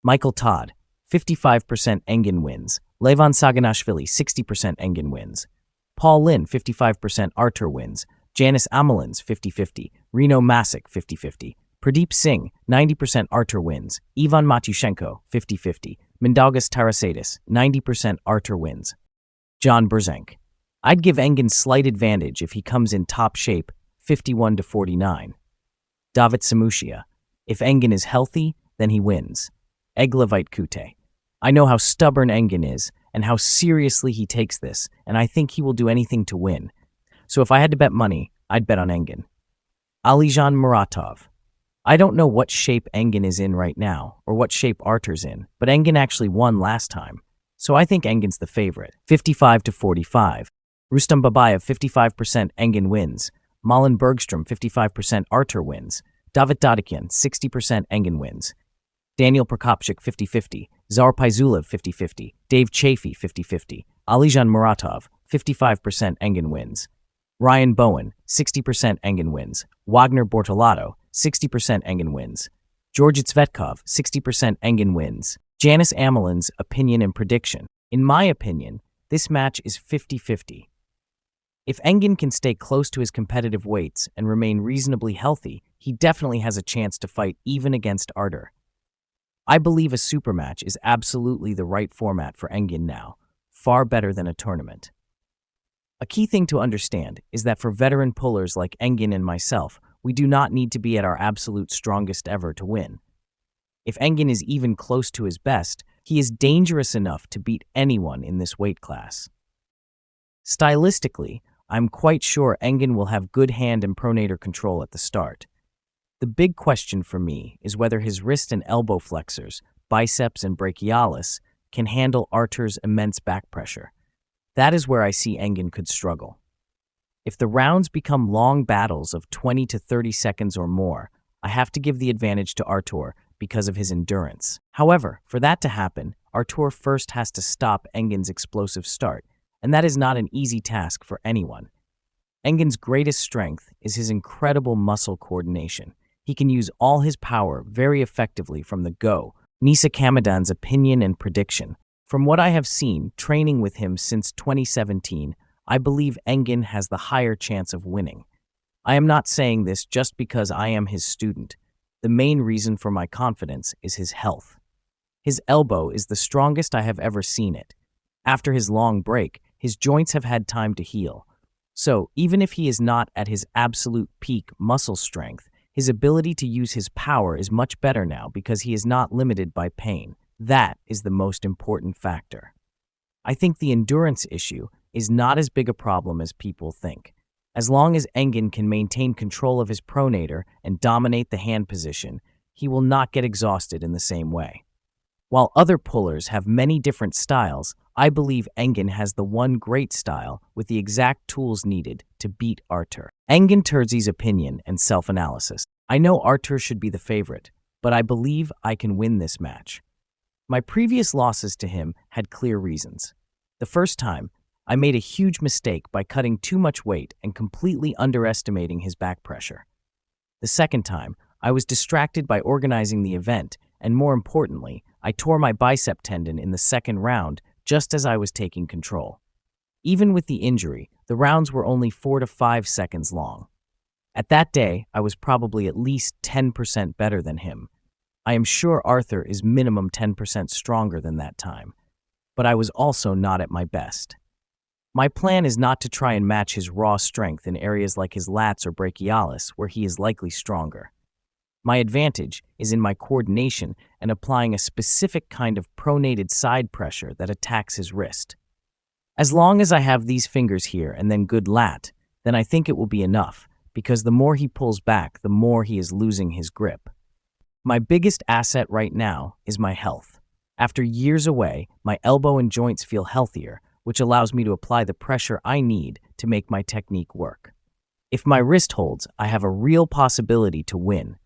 Todd, 55% Engin wins. Levan Saginashvili, 60% Engin wins. Linn, 55% Artur wins. Janis Amolins, 50-50. Rino Masic, 50-50. Pradeep Singh, 90% Artur wins. Matyushenko, 50-50. Mindaugas Tarasaitis, 90% Artur wins. Brzenk. I'd give Engin slight advantage if he comes in top shape, 51-49. Davit Samushia. If Engin is healthy, then he wins. Egle Vaitkute. I know how stubborn Engin is and how seriously he takes this, and I think he will do anything to win. So if I had to bet money, I'd bet on Engin. Alizhan Muratov. I don't know what shape Engin is in right now, or what shape Artur's in, but Engin actually won last time, so I think Engin's the favorite, 55-45. Rustam Babayev, 55% Engin wins. Malin Bergstrom, 55% Artur wins. Davit Dadikyan, 60% Engin wins. Daniel Prokopchuk, 50-50. Zarpaizulev, 50-50. Dave Chafee, 50-50. Alizhan Muratov, 55% Engin wins. Ryan Bowen, 60% Engin wins. Wagner Bortolato, 60% Engin wins. Georgi Tsvetkov, 60% Engin wins. Janis Amolins' opinion and prediction. In my opinion, this match is 50-50. If Engin can stay close to his competitive weights and remain reasonably healthy, he definitely has a chance to fight even against Artur. I believe a supermatch is absolutely the right format for Engin now, far better than a tournament. A key thing to understand is that for veteran pullers like Engin and myself, we do not need to be at our absolute strongest ever to win. If Engin is even close to his best, he is dangerous enough to beat anyone in this weight class. Stylistically, I'm quite sure Engin will have good hand and pronator control at the start. The big question for me is whether his wrist and elbow flexors, biceps and brachialis, can handle Artur's immense back pressure. That is where I see Engin could struggle. If the rounds become long battles of 20 to 30 seconds or more, I have to give the advantage to Artur because of his endurance. However, for that to happen, Artur first has to stop Engin's explosive start, and that is not an easy task for anyone. Engin's greatest strength is his incredible muscle coordination. He can use all his power very effectively from the go. Nisa Kamadan's opinion and prediction. From what I have seen training with him since 2017, I believe Engin has the higher chance of winning. I am not saying this just because I am his student. The main reason for my confidence is his health. His elbow is the strongest I have ever seen it. After his long break, his joints have had time to heal. So, even if he is not at his absolute peak muscle strength, his ability to use his power is much better now because he is not limited by pain. That is the most important factor. I think the endurance issue is not as big a problem as people think. As long as Engin can maintain control of his pronator and dominate the hand position, he will not get exhausted in the same way. While other pullers have many different styles, I believe Engin has the one great style with the exact tools needed to beat Artur. Engin Terzi's opinion and self-analysis. I know Artur should be the favorite, but I believe I can win this match. My previous losses to him had clear reasons. The first time, I made a huge mistake by cutting too much weight and completely underestimating his back pressure. The second time, I was distracted by organizing the event, and more importantly, I tore my bicep tendon in the second round just as I was taking control. Even with the injury, the rounds were only 4 to 5 seconds long. At that day, I was probably at least 10% better than him. I am sure Artur is minimum 10% stronger than that time, but I was also not at my best. My plan is not to try and match his raw strength in areas like his lats or brachialis, where he is likely stronger. My advantage is in my coordination and applying a specific kind of pronated side pressure that attacks his wrist. As long as I have these fingers here and then good lat, then I think it will be enough, because the more he pulls back, the more he is losing his grip. My biggest asset right now is my health. After years away, my elbow and joints feel healthier, which allows me to apply the pressure I need to make my technique work. If my wrist holds, I have a real possibility to win,